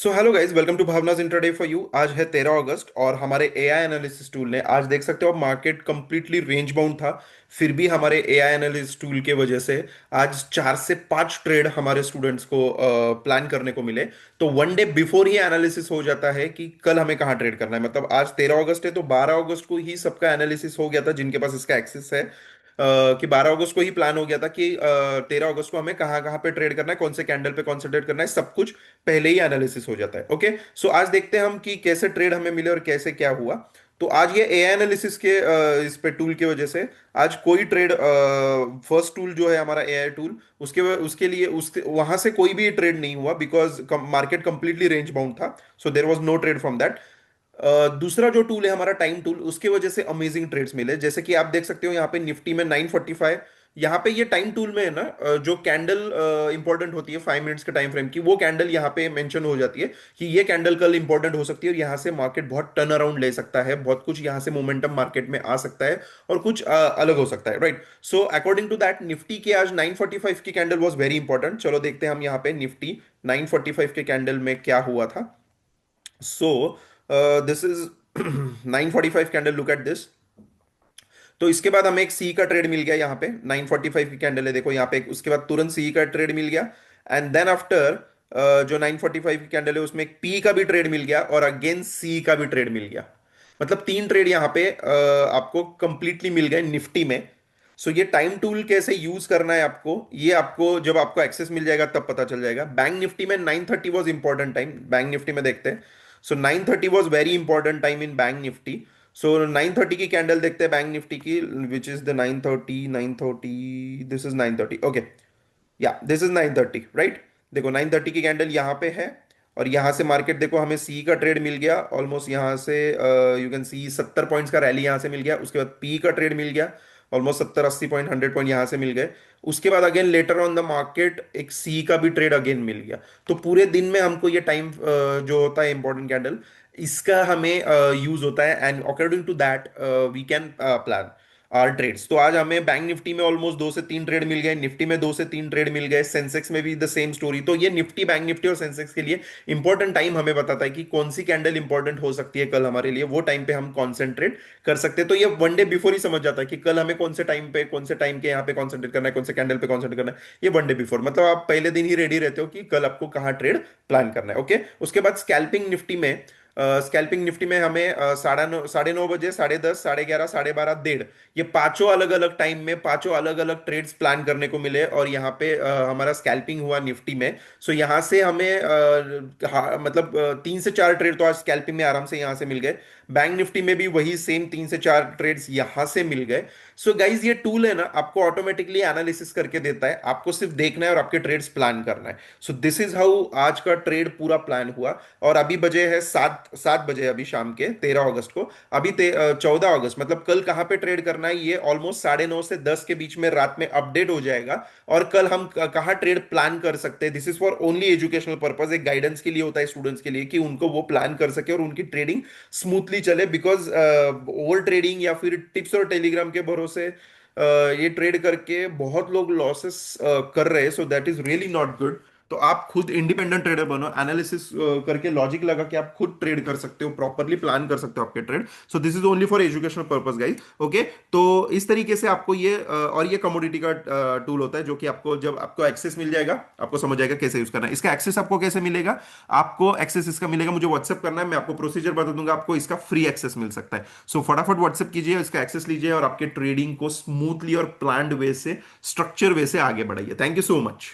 So hello guys, welcome to Bhavna's intraday for you. आज है 13 अगस्त और हमारे एआई एनालिसिस टूल ने आज देख सकते हो आप मार्केट कंप्लीटली रेंज बाउंड था। फिर भी हमारे एआई एनालिसिस टूल के वजह से आज 4 से 5 ट्रेड हमारे स्टूडेंट्स को प्लान करने को मिले। तो one day before he analysis हो जाता है कि कल हमें कहाँ ट्रेड करना है। मतलब आज 13 अगस्त है तो 12 अगस्त को ही सबका एनालिसिस हो गया था जिनके पास इसका एक्सेस है। कि 12 अगस्त को ही प्लान हो गया था कि 13 अगस्त को हमें कहाँ कहाँ पे ट्रेड करना है, कौन से कैंडल पे कॉन्सेंट्रेट करना है, सब कुछ पहले ही एनालिसिस हो जाता है। ओके, सो आज देखते हैं हम कि कैसे ट्रेड हमें मिले और कैसे क्या हुआ। तो आज ये एआई एनालिसिस के इस पे टूल की वजह से आज कोई ट्रेड, फर्स्ट टूल जो है हमारा एआई टूल, उसके उसके लिए उसके वहां से कोई भी ट्रेड नहीं हुआ because market completely range bound था। So there was no trade from that. दूसरा जो टूल है हमारा टाइम टूल, उसके वजह से अमेजिंग ट्रेड्स मिले। जैसे कि आप देख सकते हो यहाँ पे निफ्टी में 945। यहाँ पे ये टाइम टूल में है ना, जो कैंडल इंपॉर्टेंट होती है 5 मिनट्स के टाइम फ्रेम की, वो कैंडल यहाँ पे मेंशन हो जाती है कि ये कैंडल कल इंपॉर्टेंट हो सकती है और यहाँ से मार्केट बहुत टर्न अराउंड ले सकता है, बहुत कुछ यहाँ से मोमेंटम मार्केट में आ सकता है और कुछ अलग हो सकता है, right. So according to that Nifty के आज 945 की कैंडल वॉज वेरी इंपॉर्टेंट। चलो देखते हैं हम यहाँ पे निफ्टी 945 के कैंडल में क्या हुआ था। So this is 945 candle, look at this. तो इसके बाद हमें एक सी का ट्रेड मिल गया यहाँ पे, 945 की कैंडल है देखो यहाँ पे, उसके बाद तुरंत सी का ट्रेड मिल गया। एंड देन आफ्टर जो 945 की कैंडल है उसमें एक पी का भी ट्रेड मिल गया और अगेन सी का भी ट्रेड मिल गया। मतलब 3 ट्रेड यहाँ पे आपको कंप्लीटली मिल गए निफ्टी में। सो ये टाइम टूल कैसे यूज करना है आपको, ये आपको जब आपको एक्सेस मिल जाएगा तब पता चल जाएगा। बैंक निफ्टी में 930 was important time, bank Nifty में देखते हैं। So 930 was very important time in bank Nifty. So 930 की कैंडल देखते हैं बैंक निफ्टी की, which is the 930, this is 930, okay. या दिस इज 930, राइट। देखो 930 की कैंडल यहाँ पे है और यहाँ से मार्केट देखो हमें सी का ट्रेड मिल गया ऑलमोस्ट, यहाँ से यू कैन सी 70 पॉइंट्स का रैली यहाँ से मिल गया। उसके बाद पी का ट्रेड मिल गया ऑलमोस्ट 70 80 पॉइंट, 100 पॉइंट यहाँ से मिल गए। उसके बाद again later on the market एक सी का भी ट्रेड अगेन मिल गया। तो पूरे दिन में हमको ये टाइम जो होता है इंपॉर्टेंट कैंडल, इसका हमें यूज होता है and according to that we can plan our trades. तो आज हमें बैंक निफ्टी में ऑलमोस्ट 2 से 3 ट्रेड मिल गए, निफ्टी में 2 से 3 ट्रेड मिल गए, सेंसेक्स में भी द सेम स्टोरी। तो ये निफ्टी, बैंक निफ्टी और सेंसेक्स के लिए इंपॉर्टेंट टाइम हमें बताता है कि कौन सी कैंडल इंपॉर्टेंट हो सकती है कल हमारे लिए, वो टाइम पे हम कॉन्सेंट्रेट कर सकते हैं। तो ये वन डे बिफोर ही समझ जाता है कि कल हमें कौन से टाइम पे, कौन से टाइम के यहाँ पे कॉन्सेंट्रेट करना है, कौन से कैंडल पे कॉन्सेंट्रेट करना है। ये वन डे बिफोर, मतलब आप पहले दिन ही रेडी रहते हो कि कल आपको कहाँ ट्रेड प्लान करना है। ओके, उसके बाद स्कैल्पिंग निफ्टी में, स्कैल्पिंग निफ्टी में हमें 9:30 बजे, 10:30, 11:30, 12:30, 1:30, ये पांचों अलग अलग टाइम में पांचों अलग अलग ट्रेड्स प्लान करने को मिले और यहाँ पे हमारा स्कैल्पिंग हुआ निफ्टी में। सो यहाँ से हमें मतलब 3 से 4 ट्रेड तो आज स्कैल्पिंग में आराम से यहाँ से मिल गए। बैंक निफ्टी में भी वही सेम 3 से 4 ट्रेड्स यहाँ से मिल गए। सो गाइज ये टूल है ना, आपको ऑटोमेटिकली एनालिसिस करके देता है, आपको सिर्फ देखना है और आपके ट्रेड्स प्लान करना है। सो दिस इज हाउ आज का ट्रेड पूरा प्लान हुआ। और अभी बजे है 7 बजे अभी शाम के 13 अगस्त को। अभी 14 अगस्त, मतलब कल कहाँ पे ट्रेड करना है ये ऑलमोस्ट 9:30 से 10 के बीच में रात में अपडेट हो जाएगा। और कल हम कहाँ ट्रेड प्लान कर सकते हैं, this is for only educational purpose, एक गाइडेंस के लिए होता है स्टूडेंट्स के लिए कि उनको वो प्लान कर सके और उनकी ट्रेडिंग स्मूथली चले। बिकॉज ओवर ट्रेडिंग या फिर टिप्स और टेलीग्राम के भरोसे ये ट्रेड करके बहुत लोग लॉसेस कर रहे हैं। So that is really not good. तो आप खुद इंडिपेंडेंट ट्रेडर बनो, एनालिसिस करके लॉजिक लगा के आप खुद ट्रेड कर सकते हो, प्रॉपरली प्लान कर सकते हो आपके trade. So this is only for educational purpose guys. Okay, तो इस तरीके से आपको ये और ये कमोडिटी का टूल होता है जो कि आपको जब आपको एक्सेस मिल जाएगा आपको समझ जाएगा कैसे यूज करना है। इसका एक्सेस आपको कैसे मिलेगा, आपको एक्सेस इसका मिलेगा, मुझे व्हाट्सएप करना है, मैं आपको प्रोसीजर बता दूंगा, आपको इसका फ्री एक्सेस मिल सकता है। सो फटाफट व्हाट्सएप कीजिए, इसका एक्सेस लीजिए और आपके ट्रेडिंग को स्मूथली और प्लान्ड वे से, स्ट्रक्चर वे से आगे बढ़ाइए। Thank you so much.